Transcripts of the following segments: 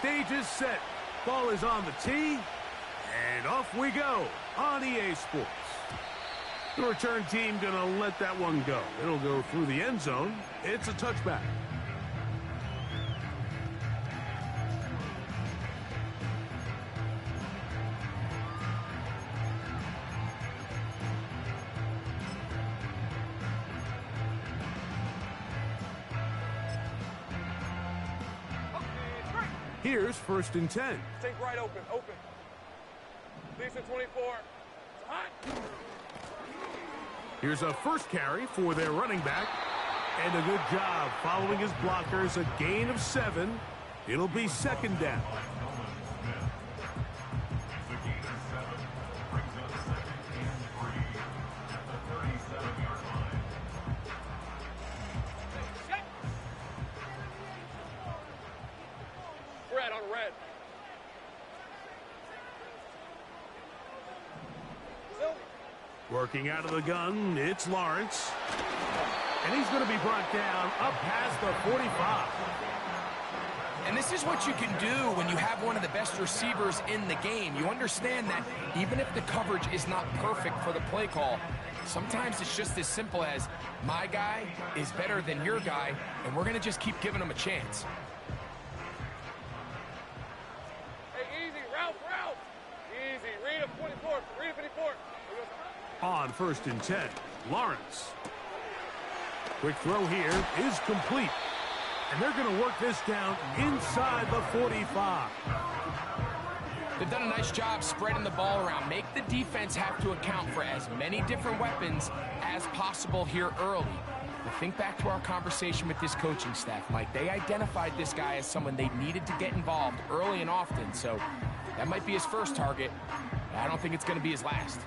stage is set. Ball is on the tee. And off we go on EA Sports. The return team going to let that one go. It'll go through the end zone. It's a touchback. Here's 1st and 10. Take right open. Lisa 24. It's hot. Here's a first carry for their running back. And a good job following his blockers. A gain of 7. It'll be 2nd down. Red on red. Working out of the gun, it's Lawrence. And he's going to be brought down up past the 45. And this is what you can do when you have one of the best receivers in the game. You understand that even if the coverage is not perfect for the play call, sometimes it's just as simple as my guy is better than your guy, and we're going to just keep giving him a chance. Hey, easy, Ralph. Easy, read up 24, read up 54. On 1st and 10, Lawrence. Quick throw here is complete. And they're going to work this down inside the 45. They've done a nice job spreading the ball around. Make the defense have to account for as many different weapons as possible here early. But think back to our conversation with this coaching staff, Mike. They identified this guy as someone they needed to get involved early and often. So that might be his first target. I don't think it's going to be his last.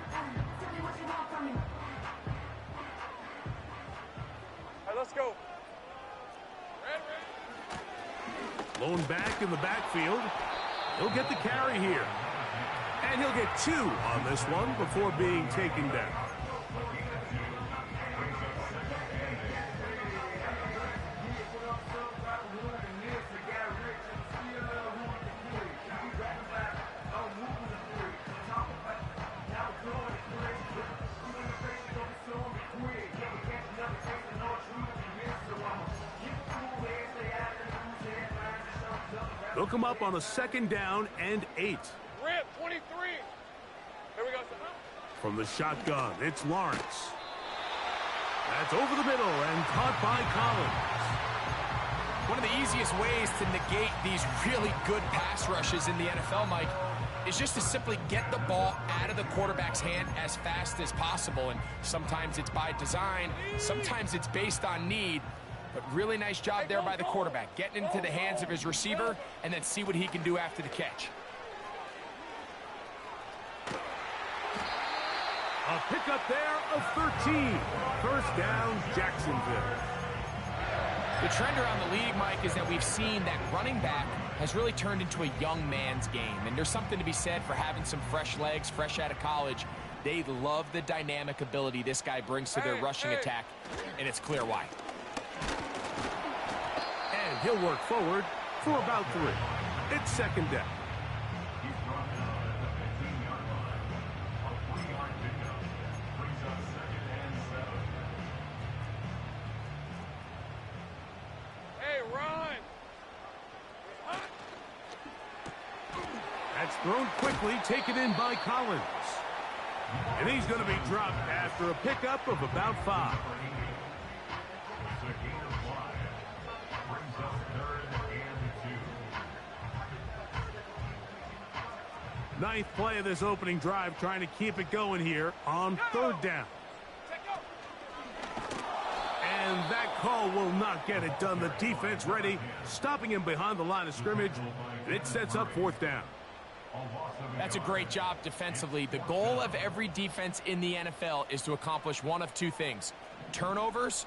Let's go. Lone back in the backfield. He'll get the carry here. And he'll get 2 on this one before being taken down. They'll come up on a 2nd down and 8. Rip, 23. Here we go. From the shotgun, it's Lawrence. That's over the middle and caught by Collins. One of the easiest ways to negate these really good pass rushes in the NFL, Mike, is just to simply get the ball out of the quarterback's hand as fast as possible. And sometimes it's by design, sometimes it's based on need. But really nice job there by the quarterback, getting into the hands of his receiver and then see what he can do after the catch. A pickup there of 13. 1st down, Jacksonville. The trend around the league, Mike, is that we've seen that running back has really turned into a young man's game. And there's something to be said for having some fresh legs, fresh out of college. They love the dynamic ability this guy brings to their rushing attack, and it's clear why. And he'll work forward for about 3. It's 2nd down. Hey, run! That's thrown quickly, taken in by Collins. And he's going to be dropped after a pickup of about 5. Ninth play of this opening drive, trying to keep it going here on 3rd down. And that call will not get it done. The defense ready, stopping him behind the line of scrimmage. And it sets up 4th down. That's a great job defensively. The goal of every defense in the NFL is to accomplish one of 2 things: turnovers,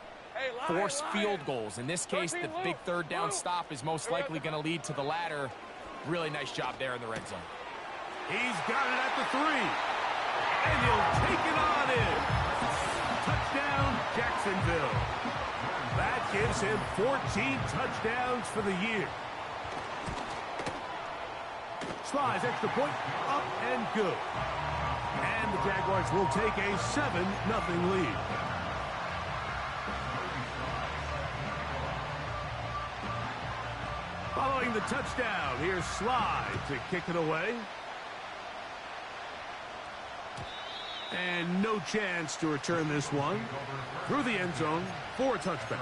force field goals. In this case, the big 3rd down stop is most likely going to lead to the latter. Really nice job there in the red zone. He's got it at the 3. And he'll take it on in. Touchdown, Jacksonville. That gives him 14 touchdowns for the year. Slides extra point, up and good. And the Jaguars will take a 7-0 lead. Following the touchdown, here's Slide to kick it away. And no chance to return this one through the end zone for a touchback.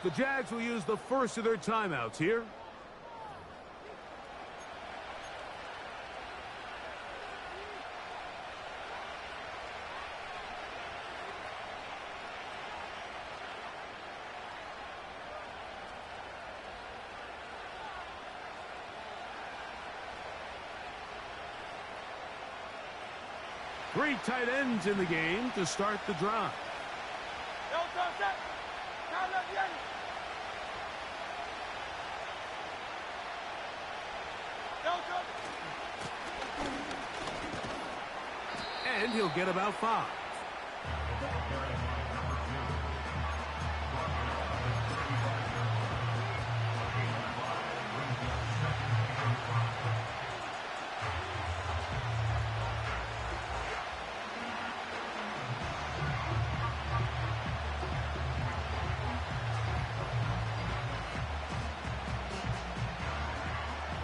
The Jags will use the first of their timeouts here. Three tight ends in the game to start the drive. And he'll get about 5.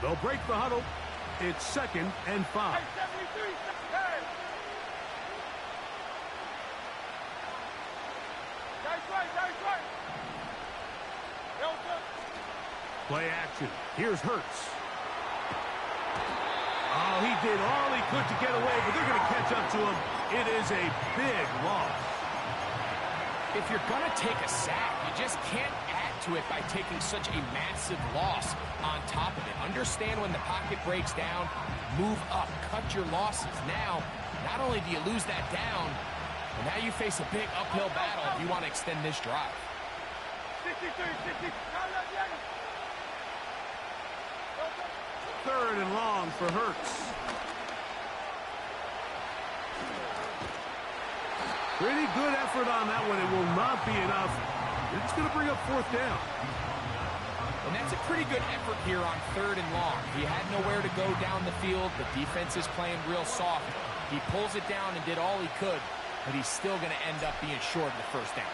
They'll break the huddle. It's 2nd and 5. Play action. Here's Hurts. Oh, he did all he could to get away, but they're going to catch up to him. It is a big loss. If you're going to take a sack, you just can't add to it by taking such a massive loss on top of it. Understand when the pocket breaks down, move up, cut your losses. Now, not only do you lose that down, but now you face a big uphill battle if you want to extend this drive. 3rd and long for Hurts. Pretty good effort on that one. It will not be enough. It's going to bring up 4th down. And that's a pretty good effort here on 3rd and long. He had nowhere to go down the field. The defense is playing real soft. He pulls it down and did all he could, but he's still going to end up being short of the 1st down.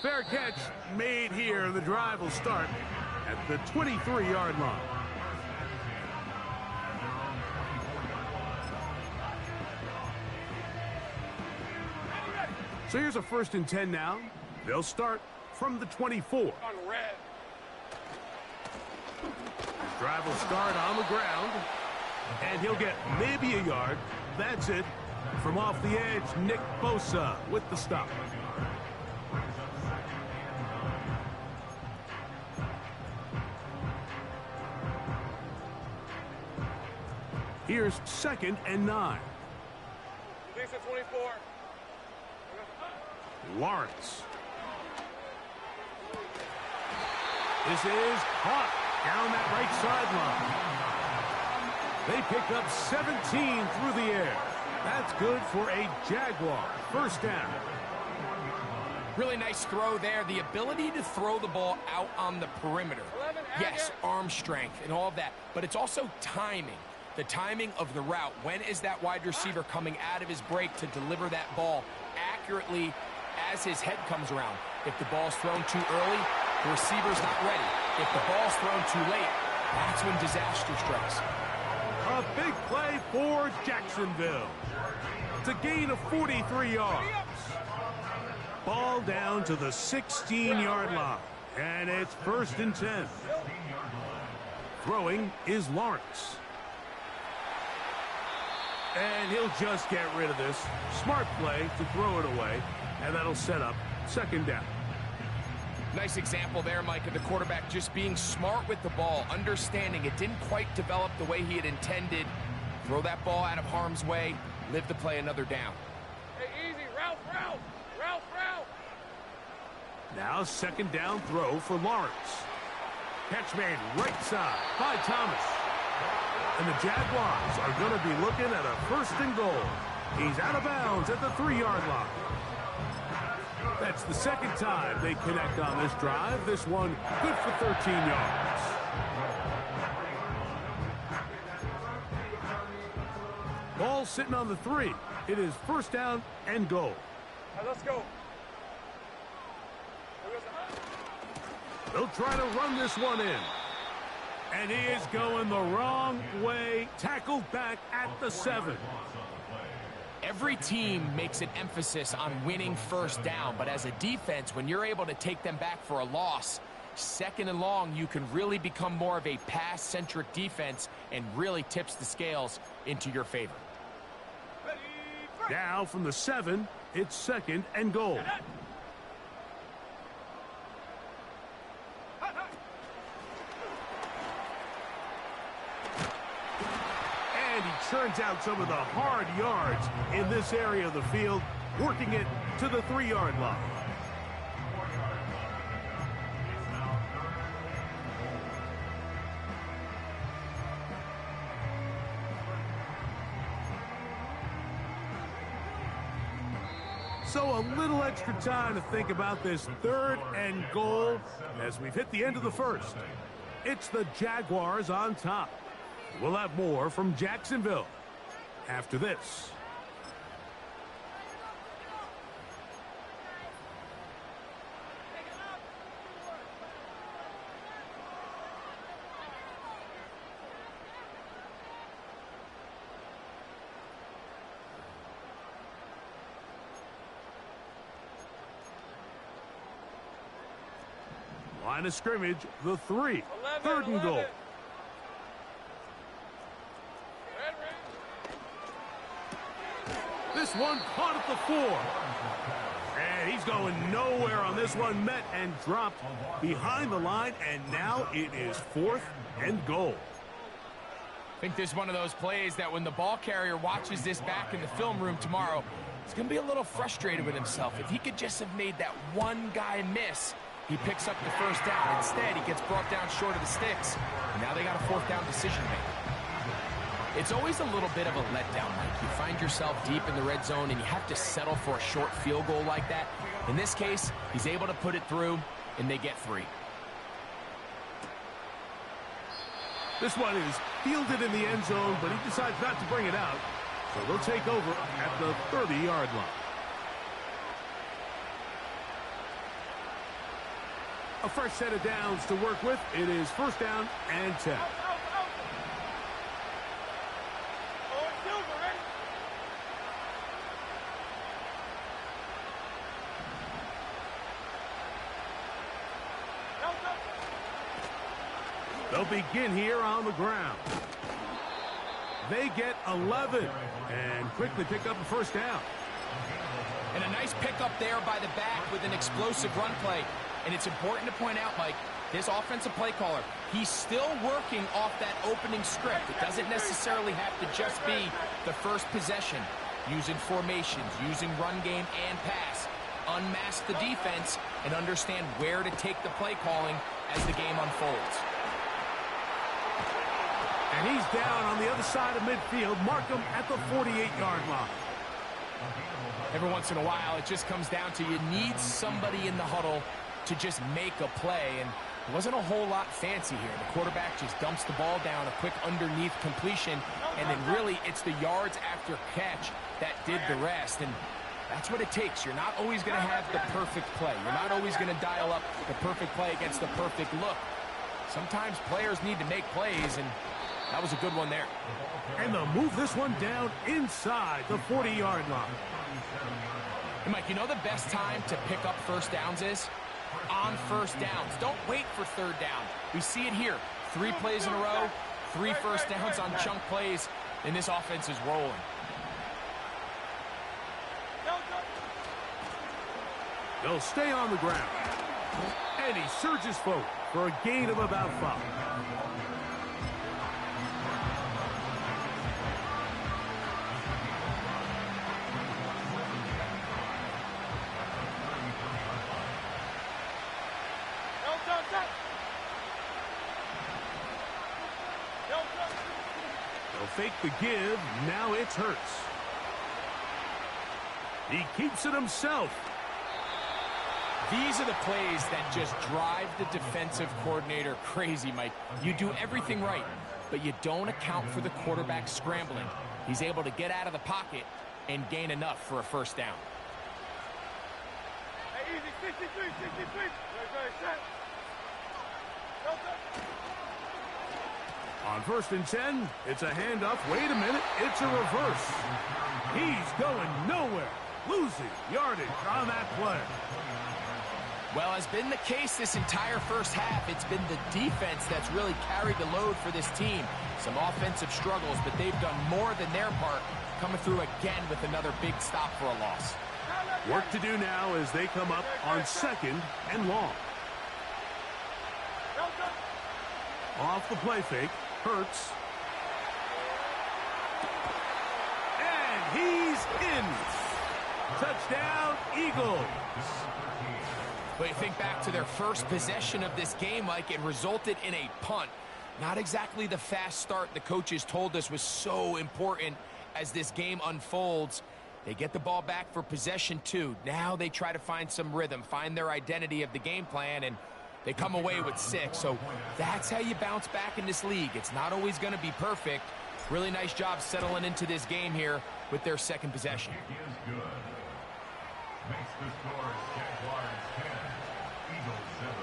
Fair catch made here. The drive will start at the 23-yard line. So here's a 1st and 10 now. They'll start from the 24. On red. His drive will start on the ground. And he'll get maybe a yard. That's it. From off the edge, Nick Bosa with the stop. Here's 2nd and 9. Decent 24. Lawrence. This is caught down that right sideline. They pick up 17 through the air. That's good for a Jaguar 1st down. Really nice throw there. The ability to throw the ball out on the perimeter. Yes, arm strength and all of that, but it's also timing. The timing of the route. When is that wide receiver coming out of his break to deliver that ball accurately as his head comes around? If the ball's thrown too early, the receiver's not ready. If the ball's thrown too late, that's when disaster strikes. A big play for Jacksonville. It's a gain of 43 yards. Ball down to the 16-yard line. And it's 1st and 10. Throwing is Lawrence. And he'll just get rid of this. Smart play to throw it away. And that'll set up 2nd down. Nice example there, Mike, of the quarterback just being smart with the ball, understanding it didn't quite develop the way he had intended, Throw that ball out of harm's way, live to play another down. Hey, easy. Route. Now second down throw for Lawrence. Catch made right side by Thomas. And the Jaguars are going to be looking at a first and goal. He's out of bounds at the 3-yard line. That's the second time they connect on this drive. This one good for 13 yards. Ball sitting on the 3. It is first down and goal. Right, let's go. They'll try to run this one in. And he is going the wrong way. Tackled back at the 7. Every team makes an emphasis on winning first down, but as a defense, when you're able to take them back for a loss, second and long, you can really become more of a pass-centric defense and really tips the scales into your favor. Now from the 7, it's second and goal. And he churns out some of the hard yards in this area of the field, working it to the 3-yard line. So a little extra time to think about this third and goal as we've hit the end of the first. It's the Jaguars on top. We'll have more from Jacksonville after this. Line of scrimmage, the 3. Third and goal. This one caught at the 4. And he's going nowhere on this one. Met and dropped behind the line. And now it is fourth and goal. I think this is one of those plays that when the ball carrier watches this back in the film room tomorrow, he's going to be a little frustrated with himself. If he could just have made that one guy miss, he picks up the first down. Instead, he gets brought down short of the sticks. And now they got a fourth down decision to make. It's always a little bit of a letdown, Mike. You find yourself deep in the red zone, and you have to settle for a short field goal like that. In this case, he's able to put it through, and they get 3. This one is fielded in the end zone, but he decides not to bring it out. So they'll take over at the 30-yard line. A fresh set of downs to work with. It is first down and 10. They'll begin here on the ground. They get 11 and quickly pick up a first down. And a nice pickup there by the back with an explosive run play. And it's important to point out, Mike, this offensive play caller, he's still working off that opening script. It doesn't necessarily have to just be the first possession. Using formations, using run game and pass. Unmask the defense and understand where to take the play calling as the game unfolds. And he's down on the other side of midfield. Mark him at the 48-yard line. Every once in a while, it just comes down to you need somebody in the huddle to just make a play, and it wasn't a whole lot fancy here. The quarterback just dumps the ball down, a quick underneath completion, and then really it's the yards after catch that did the rest, and that's what it takes. You're not always going to have the perfect play. You're not always going to dial up the perfect play against the perfect look. Sometimes players need to make plays, and that was a good one there. And they'll move this one down inside the 40-yard line. Hey, Mike, you know the best time to pick up first downs is? On first downs. Don't wait for third down. We see it here. 3 plays in a row, 3 first downs on chunk plays, and this offense is rolling. They'll stay on the ground. And he surges forward for a gain of about 5. fake the give. Now it's Hurts. He keeps it himself. These are the plays that just drive the defensive coordinator crazy, Mike. You do everything right, but you don't account for the quarterback scrambling. He's able to get out of the pocket and gain enough for a first down. Hey, easy, 63, 63. Set. On 1st and 10, it's a handoff. Wait a minute, it's a reverse. He's going nowhere. Losing yardage on that play. Well, has been the case this entire first half. It's been the defense that's really carried the load for this team. Some offensive struggles, but they've done more than their part, coming through again with another big stop for a loss. Work to do now as they come up on 2nd and long. Off the play fake, Hurts. And he's in. Touchdown, Eagles. But you think back to their first possession of this game, Mike, it resulted in a punt. Not exactly the fast start the coaches told us was so important as this game unfolds. They get the ball back for possession 2. Now they try to find some rhythm, find their identity of the game plan, and they come away with 6. So that's how you bounce back in this league. It's not always going to be perfect. Really nice job settling into this game here with their 2nd possession. Makes the score Jaguars 10, Eagles 7.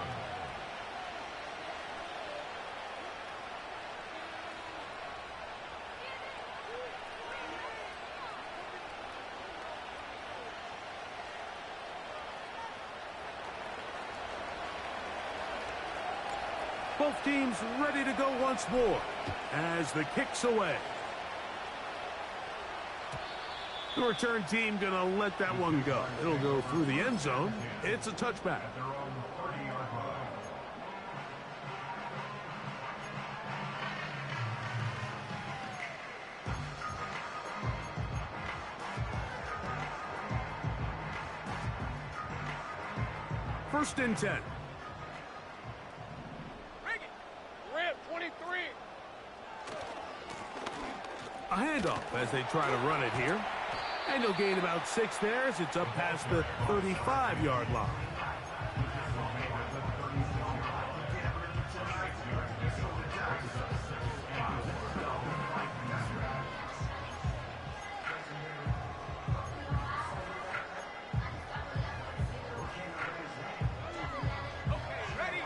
Both teams ready to go once more as the kick's away. The return team going to let that one go. It'll go through the end zone. It's a touchback. At their own 30-yard line. First and 10. Rip, 23. A handoff as they try to run it here. And he'll gain about 6 there as it's up past the 35-yard line.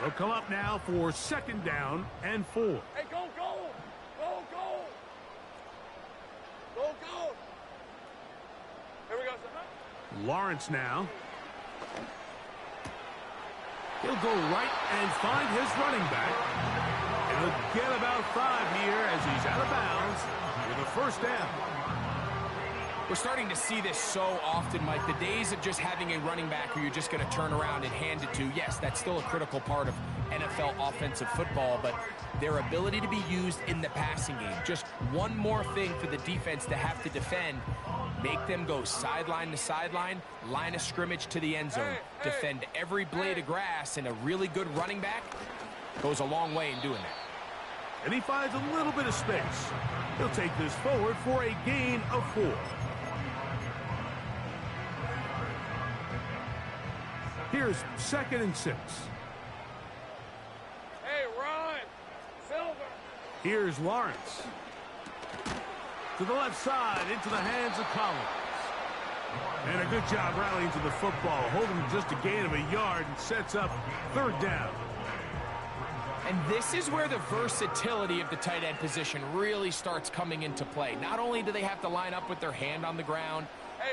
They'll come up now for 2nd down and 4. Hey, go, go. Go, go. Go, go. Here we go, son. Lawrence now. He'll go right and find his running back. And he'll get about 5 here as he's out of bounds with a first down. We're starting to see this so often, Mike. The days of just having a running back who you're just going to turn around and hand it to, yes, that's still a critical part of NFL offensive football, but their ability to be used in the passing game, just one more thing for the defense to have to defend, make them go sideline to sideline, line of scrimmage to the end zone, defend every blade of grass, and a really good running back goes a long way in doing that. And he finds a little bit of space. He'll take this forward for a gain of 4. Here's 2nd and 6. Hey, Ron. Silver. Here's Lawrence. To the left side, into the hands of Collins. And a good job rallying to the football, holding just a gain of a yard and sets up 3rd down. And this is where the versatility of the tight end position really starts coming into play. Not only do they have to line up with their hand on the ground,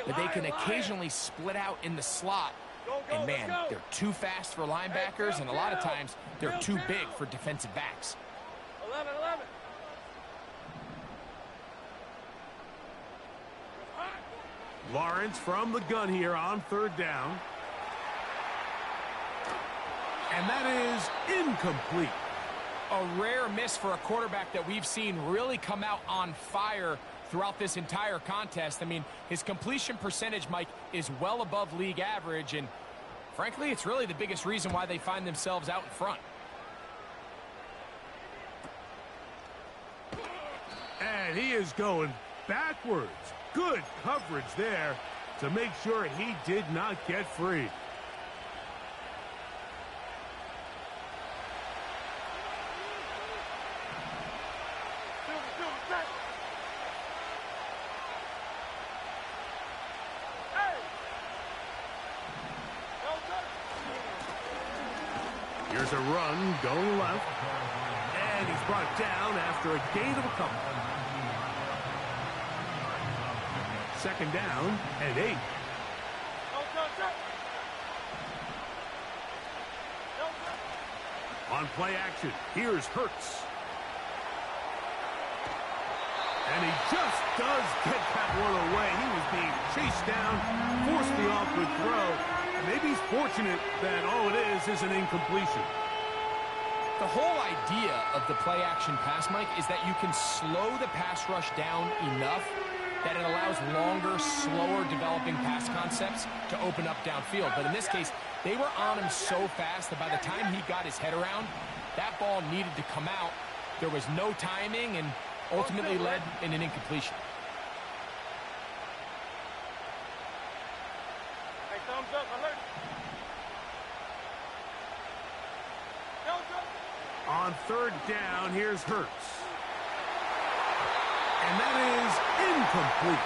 but they can occasionally split out in the slot. And man, they're too fast for linebackers, and a lot of times they're too big for defensive backs. 11. Lawrence from the gun here on 3rd down. And that is incomplete. A rare miss for a quarterback that we've seen really come out on fire throughout this entire contest. I mean, his completion percentage, Mike, is well above league average, and frankly, it's really the biggest reason why they find themselves out in front. And he is going backwards. Good coverage there to make sure he did not get free. Here's a run going left. And he's brought down after a gain of a couple. Second down and 8. On play action, here's Hurts. And he just does get that one away. He was being chased down, forced the awkward throw. Maybe he's fortunate that all it is an incompletion. The whole idea of the play action pass, Mike, is that you can slow the pass rush down enough that it allows longer, slower developing pass concepts to open up downfield. But in this case, they were on him so fast that by the time he got his head around, that ball needed to come out. There was no timing and ultimately led in an incompletion. Hey, thumbs up, alert. On third down, here's Hurts. And that is incomplete.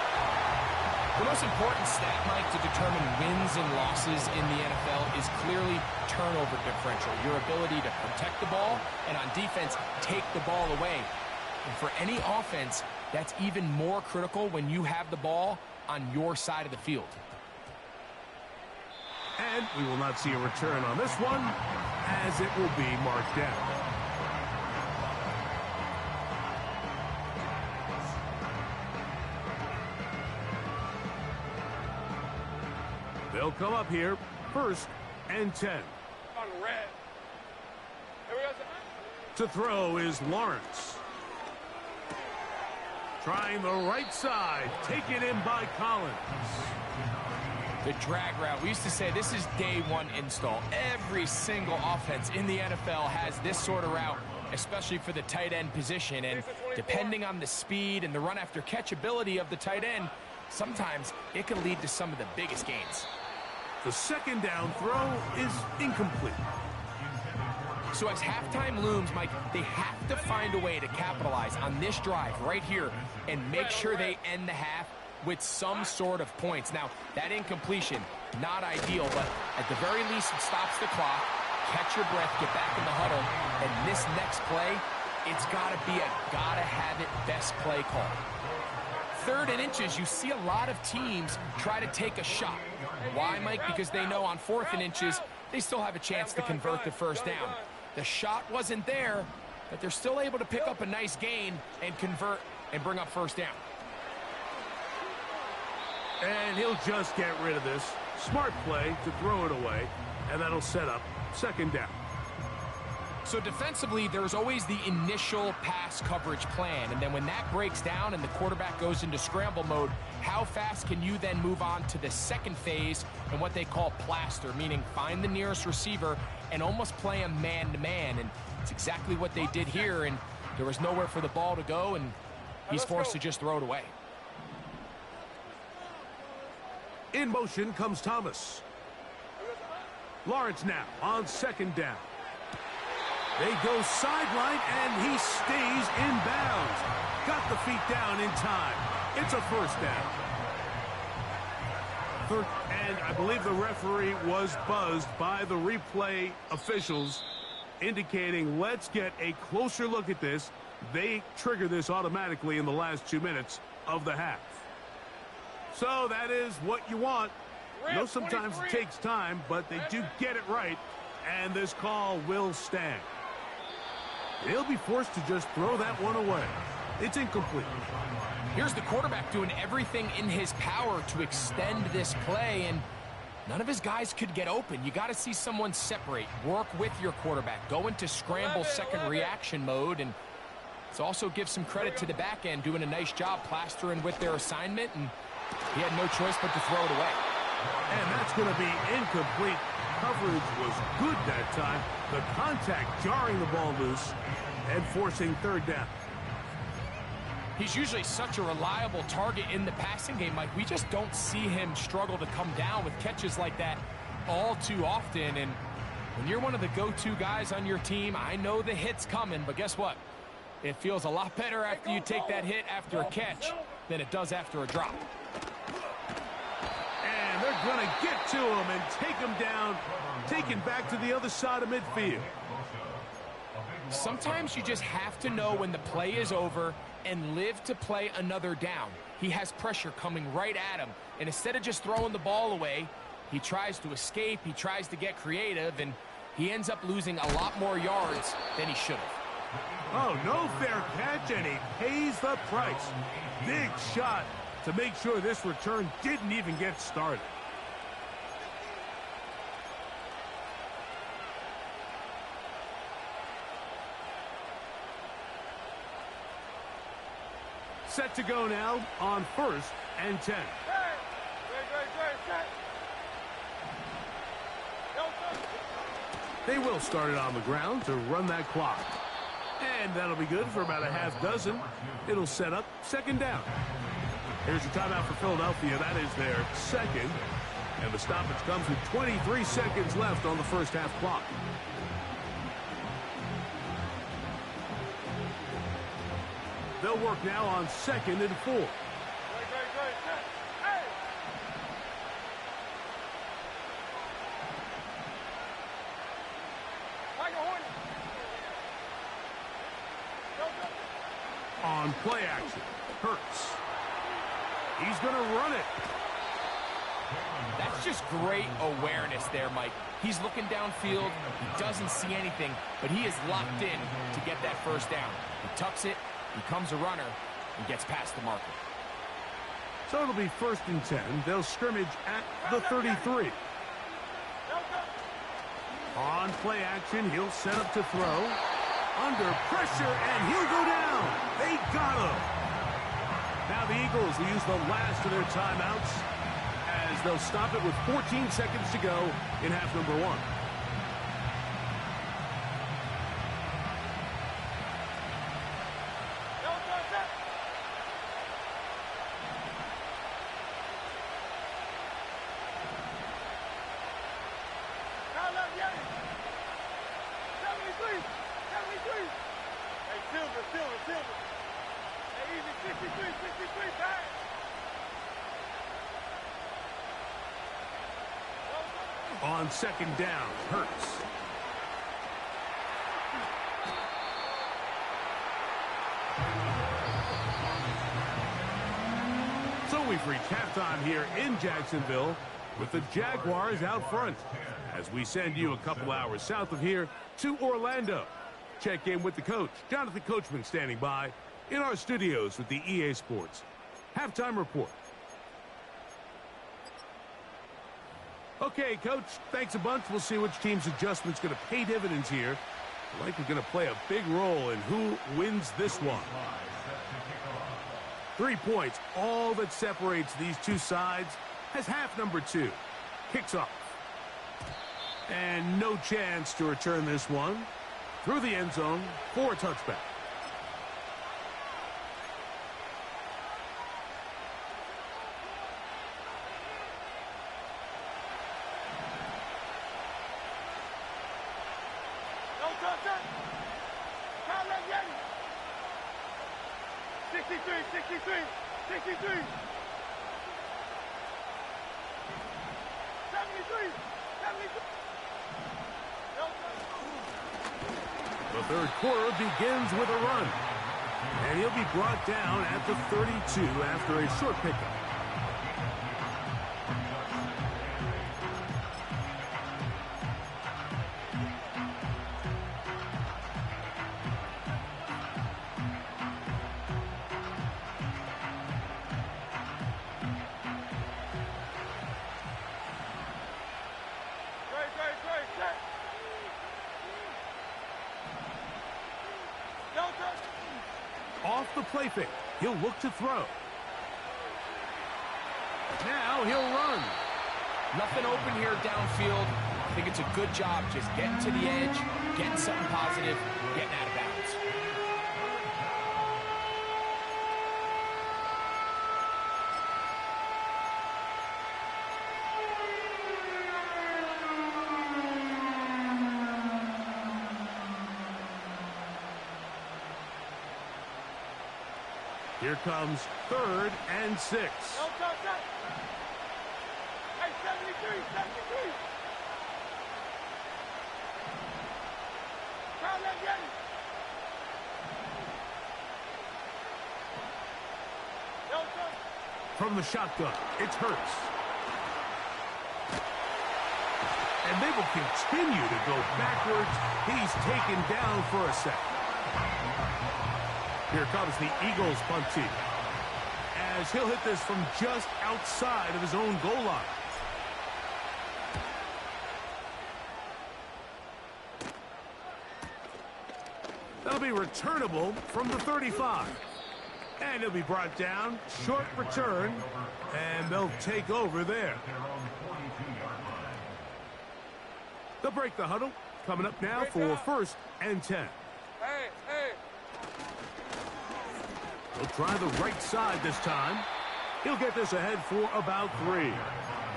The most important stat, Mike, to determine wins and losses in the NFL is clearly turnover differential, your ability to protect the ball and on defense, take the ball away. And for any offense, that's even more critical when you have the ball on your side of the field. And we will not see a return on this one, as it will be marked down. They'll come up here, 1st and 10. On the red. Here we go. To throw is Lawrence. Trying the right side, taken in by Collins. The drag route. We used to say this is day one install. Every single offense in the NFL has this sort of route, especially for the tight end position. And depending on the speed and the run after catch ability of the tight end, sometimes it can lead to some of the biggest gains. The second down throw is incomplete. So as halftime looms, Mike, they have to find a way to capitalize on this drive right here and make sure they end the half with some sort of points. Now, that incompletion, not ideal, but at the very least, it stops the clock. Catch your breath, get back in the huddle, and this next play, it's got to be a gotta-have-it best play call. 3rd and inches, you see a lot of teams try to take a shot. Why, Mike? Because they know on 4th and inches, they still have a chance to convert the first down. The shot wasn't there, but they're still able to pick up a nice gain and convert and bring up first down. And he'll just get rid of this. Smart play to throw it away, and that'll set up 2nd down. So defensively, there's always the initial pass coverage plan, and then when that breaks down and the quarterback goes into scramble mode, how fast can you then move on to the second phase and what they call plaster, meaning find the nearest receiver and almost play him man-to-man, and it's exactly what they did here, and there was nowhere for the ball to go, and he's forced to just throw it away. In motion comes Thomas. Lawrence now on 2nd down. They go sideline, and he stays in bounds. Got the feet down in time. It's a 1st down. And I believe the referee was buzzed by the replay officials, indicating let's get a closer look at this. They trigger this automatically in the last 2 minutes of the half. So that is what you want. I know sometimes it takes time, but they do get it right, and this call will stand. He'll be forced to just throw that one away. It's incomplete. Here's the quarterback doing everything in his power to extend this play, and none of his guys could get open. You got to see someone separate, work with your quarterback, go into scramble second reaction mode, and let's also give some credit to the back end doing a nice job plastering with their assignment, and he had no choice but to throw it away. And that's going to be incomplete. Coverage was good that time. The contact jarring the ball loose and forcing 3rd down. He's usually such a reliable target in the passing game, Mike. We just don't see him struggle to come down with catches like that all too often. And when you're one of the go-to guys on your team, I know the hit's coming, but guess what? It feels a lot better after you take that hit after a catch than it does after a drop. And they're going to get to him and take him down, taken back to the other side of midfield. Sometimes you just have to know when the play is over and live to play another down. He has pressure coming right at him, and instead of just throwing the ball away, he tries to escape, he tries to get creative, and he ends up losing a lot more yards than he should have. Oh, no fair catch, and he pays the price. Big shot to make sure this return didn't even get started. Set to go now on 1st and 10. They will start it on the ground to run that clock. And that'll be good for about a half dozen. It'll set up 2nd down. Here's a timeout for Philadelphia. That is their 2nd. And the stoppage comes with 23 seconds left on the first half clock. They'll work now on 2nd and 4. On play action, Hurts. He's going to run it. That's just great awareness there, Mike. He's looking downfield. He doesn't see anything, but he is locked in to get that 1st down. He tucks it, becomes a runner, and gets past the marker. So it'll be 1st and 10. They'll scrimmage at the 33. On play action, he'll set up to throw. Under pressure, and he'll go down. They got him. Now the Eagles will use the last of their timeouts as they'll stop it with 14 seconds to go in half number 1. On 2nd down, Hurts. So we've reached halftime here in Jacksonville with the Jaguars out front as we send you a couple hours south of here to Orlando. Check in with the coach, Jonathan Coachman, standing by in our studios with the EA Sports Halftime Report. Okay, Coach, thanks a bunch. We'll see which team's adjustment's going to pay dividends here. Likely going to play a big role in who wins this one. 3 points, all that separates these two sides, as half number 2 kicks off. And no chance to return this one through the end zone for a touchback. The third quarter begins with a run. And he'll be brought down at the 32 after a short pickup. Off the play fake. He'll look to throw. Now he'll run. Nothing open here downfield. I think it's a good job just getting to the edge, getting something positive, getting out of bounds. Here comes 3rd and 6. No touch that. Hey, 73, 73. Crowd that game. No touch. From the shotgun, it's Hurts. And they will continue to go backwards. He's taken down for a sack. Here comes the Eagles punt team, as he'll hit this from just outside of his own goal line. That'll be returnable from the 35. And it'll be brought down, short return, and they'll take over there. They'll break the huddle. Coming up now for 1st and 10. Hey, hey. He'll try the right side this time. He'll get this ahead for about 3.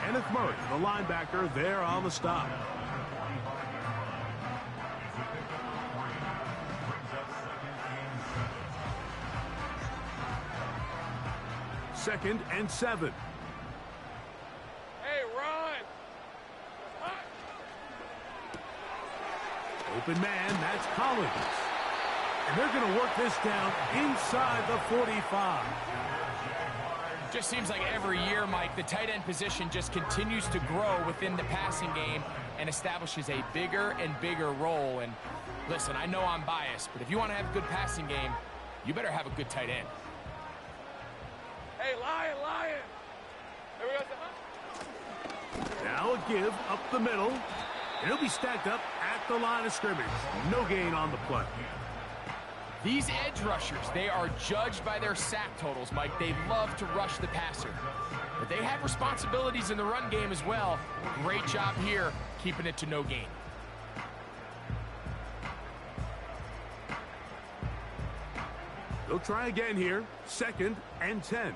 Kenneth Murray, the linebacker, there on the stop. Second and 7. Hey, run. Open man, that's Collins. And they're going to work this down inside the 45. Just seems like every year, Mike, the tight end position just continues to grow within the passing game and establishes a bigger and bigger role. And listen, I know I'm biased, but if you want to have a good passing game, you better have a good tight end. Hey, Lion. Here we go. Now a give up the middle. And he'll be stacked up at the line of scrimmage. No gain on the play. These edge rushers, they are judged by their sack totals, Mike. They love to rush the passer. But they have responsibilities in the run game as well. Great job here, keeping it to no gain. They'll try again here. 2nd and 10. It's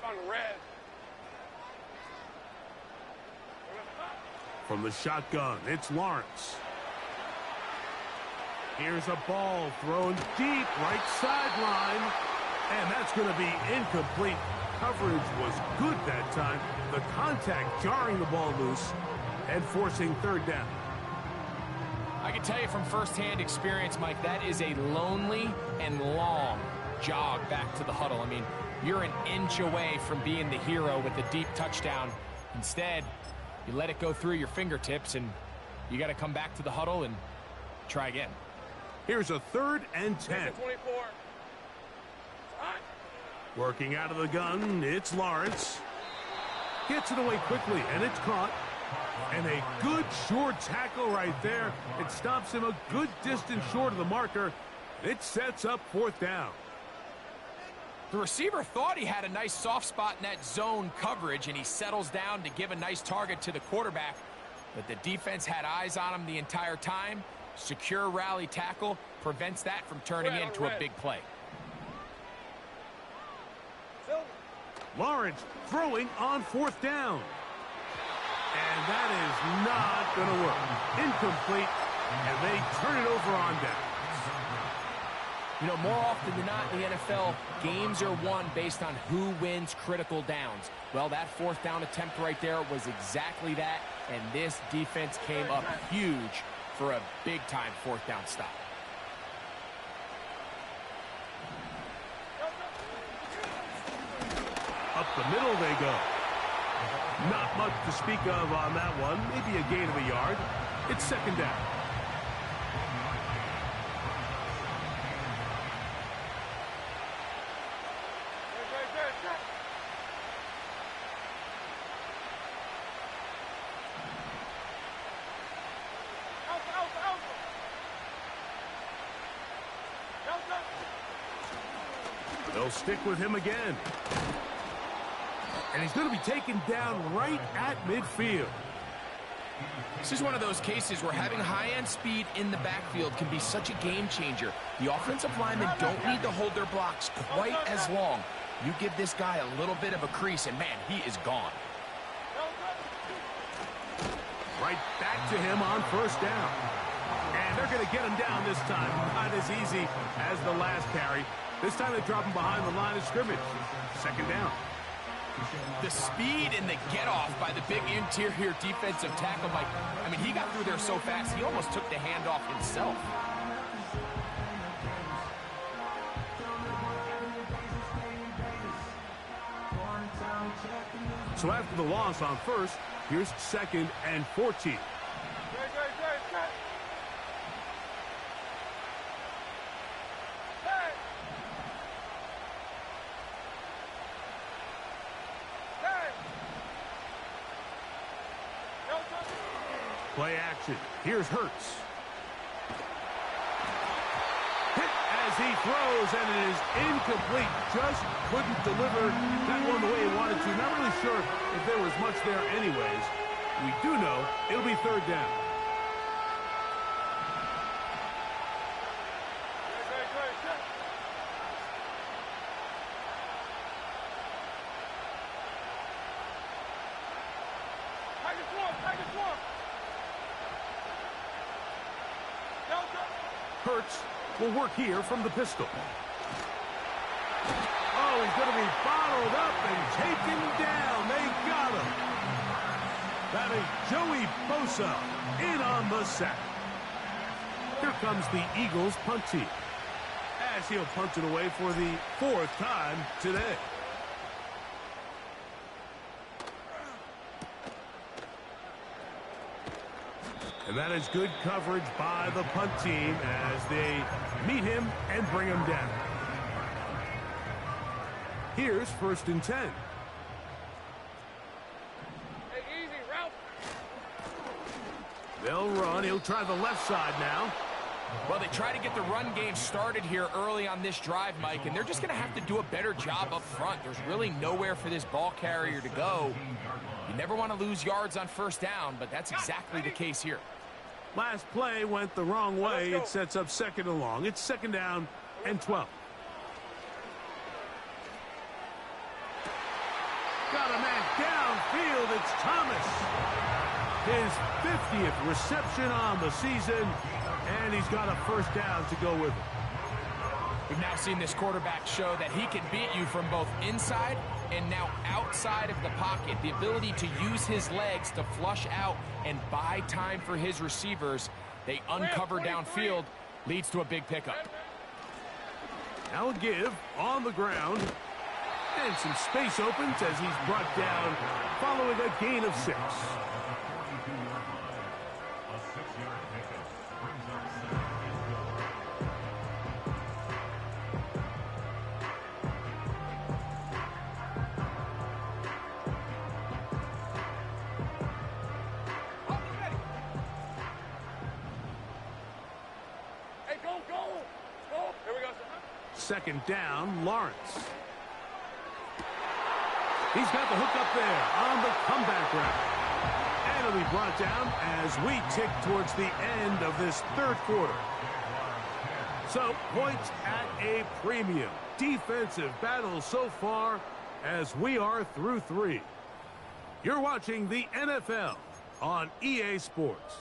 on red. From the shotgun, it's Lawrence. Here's a ball thrown deep, right sideline. And that's going to be incomplete. Coverage was good that time. The contact jarring the ball loose and forcing 3rd down. I can tell you from firsthand experience, Mike, that is a lonely and long jog back to the huddle. I mean, you're an inch away from being the hero with a deep touchdown. Instead, you let it go through your fingertips, and you got to come back to the huddle and try again. Here's a 3rd and 10. 24. Working out of the gun, it's Lawrence. Gets it away quickly, and it's caught. And a good short tackle right there. It stops him a good distance short of the marker. It sets up 4th down. The receiver thought he had a nice soft spot in that zone coverage, and he settles down to give a nice target to the quarterback. But the defense had eyes on him the entire time. Secure rally tackle prevents that from turning into a big play. Lawrence throwing on 4th down. And that is not going to work. Incomplete, and they turn it over on down. You know, more often than not in the NFL, games are won based on who wins critical downs. Well, that 4th down attempt right there was exactly that, and this defense came up huge for a big-time 4th down stop. Up the middle they go. Not much to speak of on that one. Maybe a gain of a yard. It's 2nd down. They'll stick with him again. And he's going to be taken down right at midfield. This is one of those cases where having high-end speed in the backfield can be such a game changer. The offensive linemen don't need to hold their blocks quite as long. You give this guy a little bit of a crease, and man, he is gone. Right back to him on 1st down. And they're going to get him down this time. Not as easy as the last carry. This time they drop him behind the line of scrimmage. Second down. The speed and the get-off by the big interior defensive tackle, Mike. I mean, he got through there so fast, he almost took the handoff himself. So after the loss on first, here's 2nd and 14. Play action. Here's Hurts. Hit as he throws, and it is incomplete. Just couldn't deliver that one the way he wanted to. Not really sure if there was much there anyways. We do know it'll be 3rd down. Hurts will work here from the pistol. Oh, he's going to be bottled up and taken down. They got him. That is Joey Bosa in on the sack. Here comes the Eagles punt team, as he'll punt it away for the 4th time today. And that is good coverage by the punt team as they meet him and bring him down. Here's 1st and 10. Hey, easy, Ralph. They'll run. He'll try the left side now. Well, they try to get the run game started here early on this drive, Mike, and they're just going to have to do a better job up front. There's really nowhere for this ball carrier to go. You never want to lose yards on 1st down, but that's exactly the case here. Last play went the wrong way. It sets up 2nd and long. It's 2nd down and 12. Got a man downfield. It's Thomas. His 50th reception on the season, and he's got a 1st down to go with it. We've now seen this quarterback show that he can beat you from both inside and now outside of the pocket. The ability to use his legs to flush out and buy time for his receivers. They uncover downfield, leads to a big pickup. Now a give on the ground. And some space opens as he's brought down following a gain of 6. Hey, go, go. Go. Here we go, sir. 2nd down, Lawrence. He's got the hook up there on the comeback route. And it'll be brought down as we tick towards the end of this 3rd quarter. So, points at a premium. Defensive battle so far as we are through 3. You're watching the NFL on EA Sports.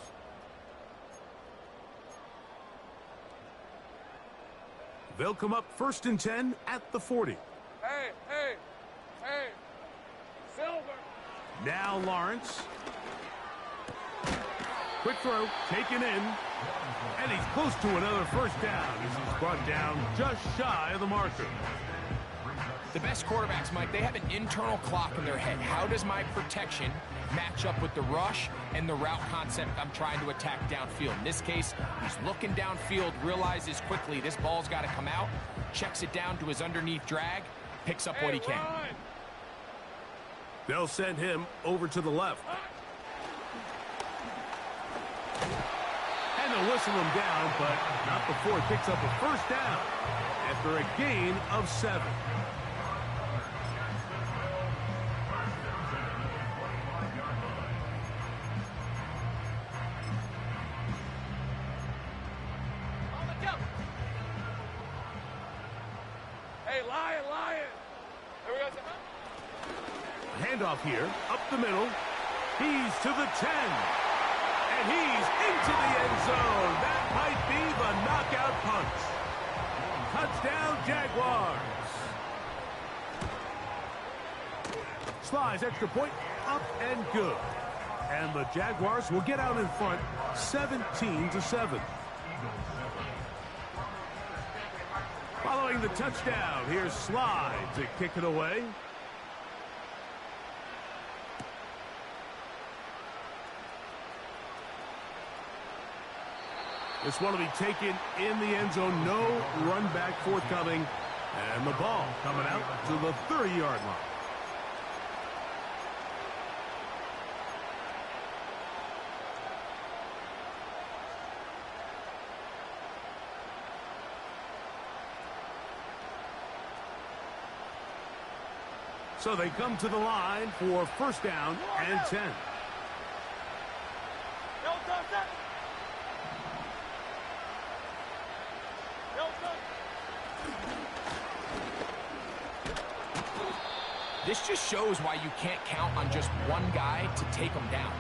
They'll come up 1st and 10 at the 40. Hey, hey, hey. Silver. Now Lawrence. Quick throw, taken in. And he's close to another 1st down as he's brought down just shy of the marker. The best quarterbacks, Mike, they have an internal clock in their head. How does my protection match up with the rush and the route concept I'm trying to attack downfield? In this case, he's looking downfield, realizes quickly this ball's got to come out, checks it down to his underneath drag, picks up what he can. They'll send him over to the left. And they'll whistle him down, but not before he picks up a 1st down after a gain of 7. Hey, Lion. Here we go, sir. Handoff here, up the middle. He's to the 10. And he's into the end zone. That might be the knockout punch. Touchdown, Jaguars. Slides extra point, up and good. And the Jaguars will get out in front 17-7. Following the touchdown, here's Slide to kick it away. This one will be taken in the end zone. No run back forthcoming. And the ball coming out to the 30-yard line. So they come to the line for first down and 10. This just shows why you can't count on just one guy to take him down.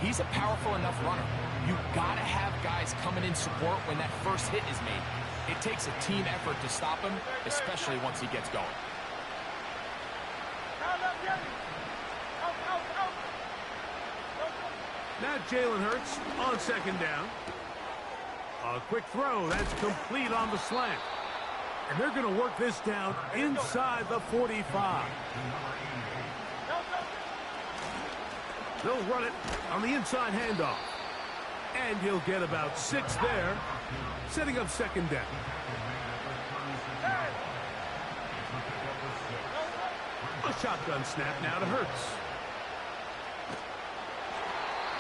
He's a powerful enough runner. You gotta have guys coming in support when that first hit is made. It takes a team effort to stop him, especially once he gets going. Now Jalen Hurts on second down. A quick throw. That's complete on the slant. And they're going to work this down inside the 45. They'll run it on the inside handoff. And he'll get about 6 there, setting up second down. A shotgun snap now to Hurts.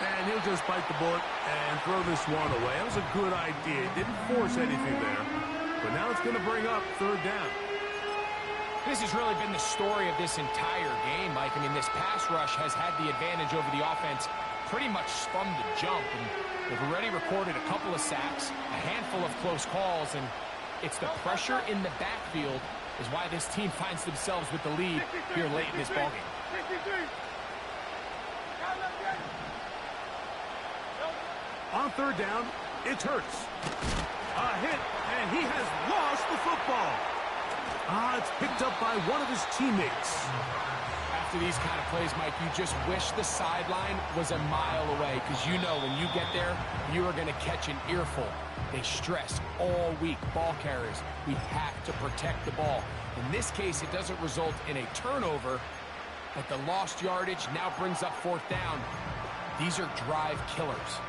And he'll just bite the bullet and throw this one away. That was a good idea. Didn't force anything there. But now it's going to bring up third down. This has really been the story of this entire game, Mike. I mean, this pass rush has had the advantage over the offense pretty much from the jump. And they've already recorded a couple of sacks, a handful of close calls, and it's the pressure in the backfield is why this team finds themselves with the lead here late in this ballgame. On third down, it's Hurts. A hit, and he has lost the football. It's picked up by one of his teammates. After these kind of plays, Mike, you just wish the sideline was a mile away, because you know when you get there, you are going to catch an earful. They stress all week, ball carriers. We have to protect the ball. In this case, it doesn't result in a turnover, but the lost yardage now brings up fourth down. These are drive killers.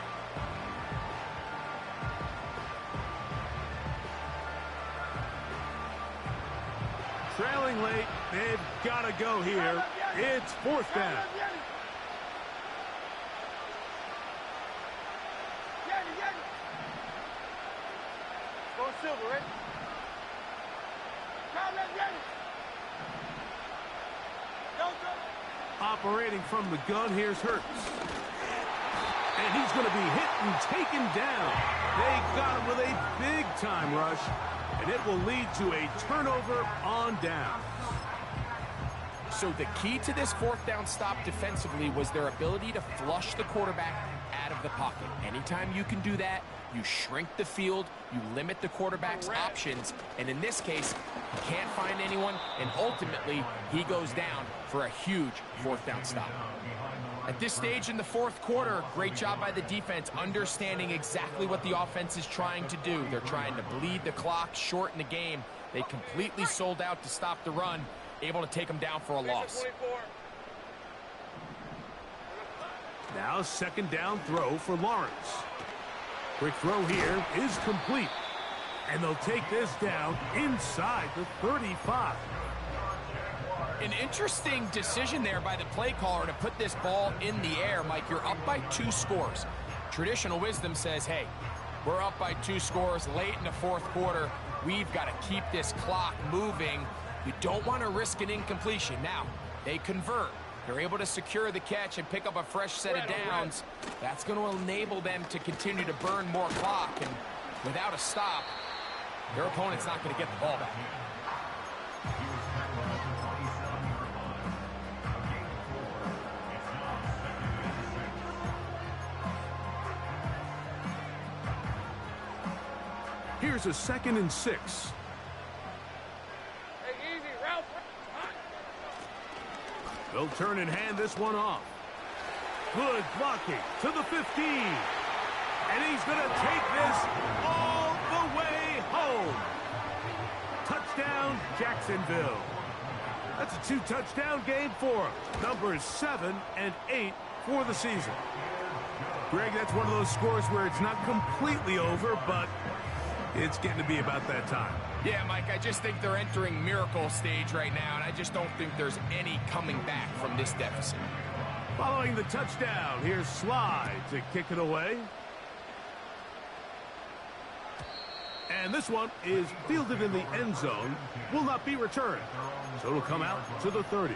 Trailing late, they've got to go here. It's fourth down. Operating from the gun, here's Hurts. And he's going to be hit and taken down. They got him with a big-time rush. And it will lead to a turnover on down. So the key to this fourth down stop defensively was their ability to flush the quarterback out of the pocket. Anytime you can do that, you shrink the field, you limit the quarterback's options, and in this case, he can't find anyone, and ultimately, he goes down for a huge fourth down stop. At this stage in the fourth quarter, great job by the defense understanding exactly what the offense is trying to do. They're trying to bleed the clock, shorten the game. They completely sold out to stop the run, able to take them down for a loss. Now second down throw for Lawrence. Quick throw here is complete. And they'll take this down inside the 35. An interesting decision there by the play caller to put this ball in the air. Mike, you're up by 2 scores. Traditional wisdom says, hey, we're up by 2 scores late in the fourth quarter. We've got to keep this clock moving. You don't want to risk an incompletion. Now, they convert. They're able to secure the catch and pick up a fresh set of downs. That's going to enable them to continue to burn more clock. And without a stop, their opponent's not going to get the ball back. Here's a 2nd and 6. They'll turn and hand this one off. Good blocking to the 15. And he's going to take this all the way home. Touchdown, Jacksonville. That's a 2-touchdown game for him. Numbers 7 and 8 for the season. Greg, that's one of those scores where it's not completely over, but it's getting to be about that time. Yeah, Mike, I just think they're entering miracle stage right now, and I just don't think there's any coming back from this deficit. Following the touchdown, here's Slide to kick it away. And this one is fielded in the end zone, will not be returned. So it'll come out to the 30.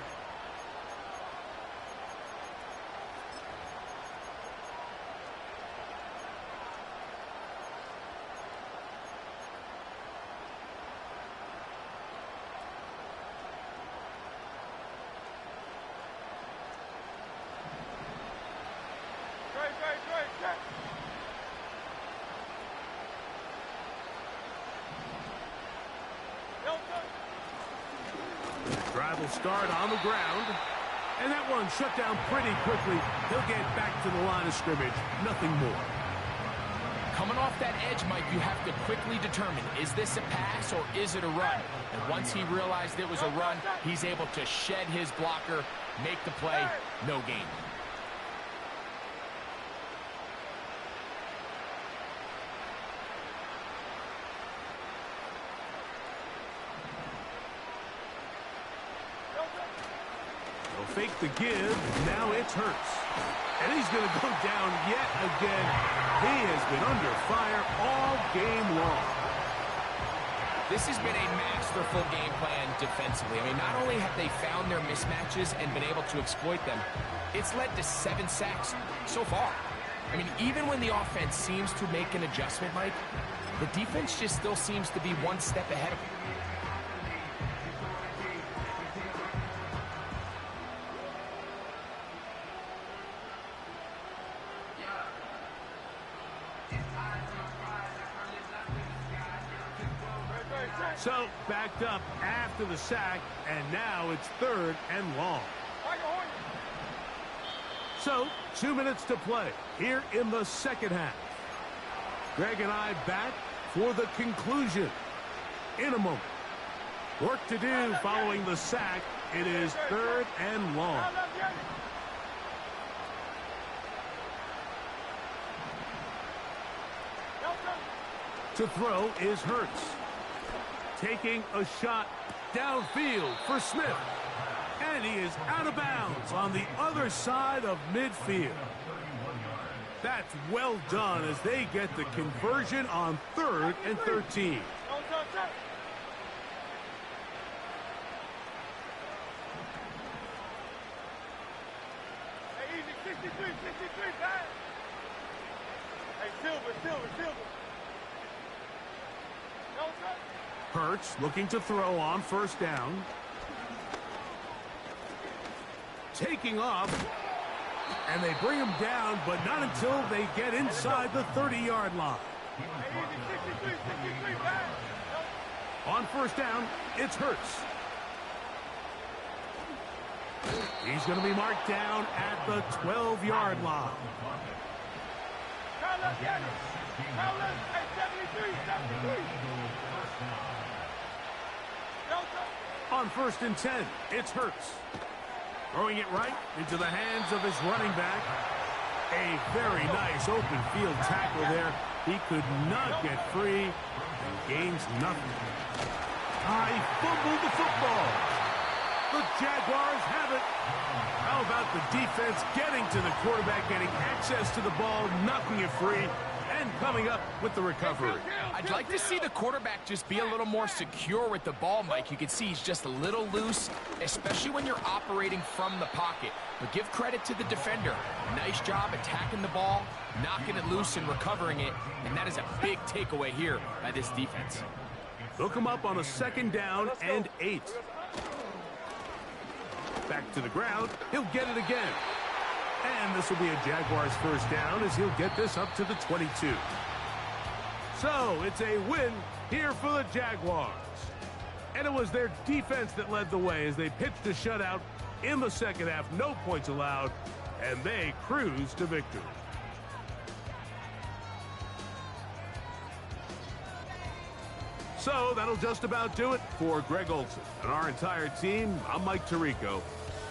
Drive will start on the ground. And that one shut down pretty quickly. He'll get back to the line of scrimmage. Nothing more. Coming off that edge, Mike, you have to quickly determine, is this a pass or is it a run? And once he realized it was a run, he's able to shed his blocker, make the play, no gain. Fake the give. Now it's Hurts. And he's going to go down yet again. He has been under fire all game long. This has been a masterful game plan defensively. I mean, not only have they found their mismatches and been able to exploit them, it's led to 7 sacks so far. I mean, even when the offense seems to make an adjustment, Mike, the defense just still seems to be one step ahead of them. So, backed up after the sack, and now it's 3rd and long. So, 2 minutes to play here in the second half. Greg and I back for the conclusion in a moment. Work to do following the sack. It is 3rd and long. To throw is Hurts. Taking a shot downfield for Smith. And he is out of bounds on the other side of midfield. That's well done as they get the conversion on 3rd and 13. Hey, easy, 63, guys. Hey, Silver. No, sir. Hurts looking to throw on 1st down. Taking off. And they bring him down, but not until they get inside the 30-yard line. Hey, easy, 63, guys. On 1st down, it's Hurts. He's going to be marked down at the 12-yard line. Carlos, hey, 73. On 1st and 10, it's Hurts. Throwing it right into the hands of his running back. A very nice open field tackle there. He could not get free and gains nothing. He fumbled the football. The Jaguars have it. How about the defense getting to the quarterback, getting access to the ball, knocking it free, and coming up with the recovery. I'd like to see the quarterback just be a little more secure with the ball, Mike. You can see he's just a little loose, especially when you're operating from the pocket. But give credit to the defender. Nice job attacking the ball, knocking it loose and recovering it, and that is a big takeaway here by this defense. Hook him up on a 2nd down and 8. Back to the ground. He'll get it again. And this will be a Jaguars 1st down as he'll get this up to the 22. So it's a win here for the Jaguars. And it was their defense that led the way as they pitched a shutout In the second half, no points allowed, and they cruise to victory. So that'll just about do it for Greg Olson and our entire team. I'm Mike Tirico.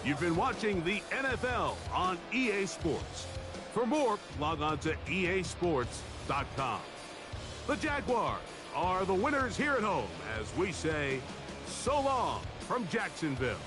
You've been watching the NFL on EA Sports. For more, log on to easports.com. The Jaguars are the winners here at home as we say so long from Jacksonville.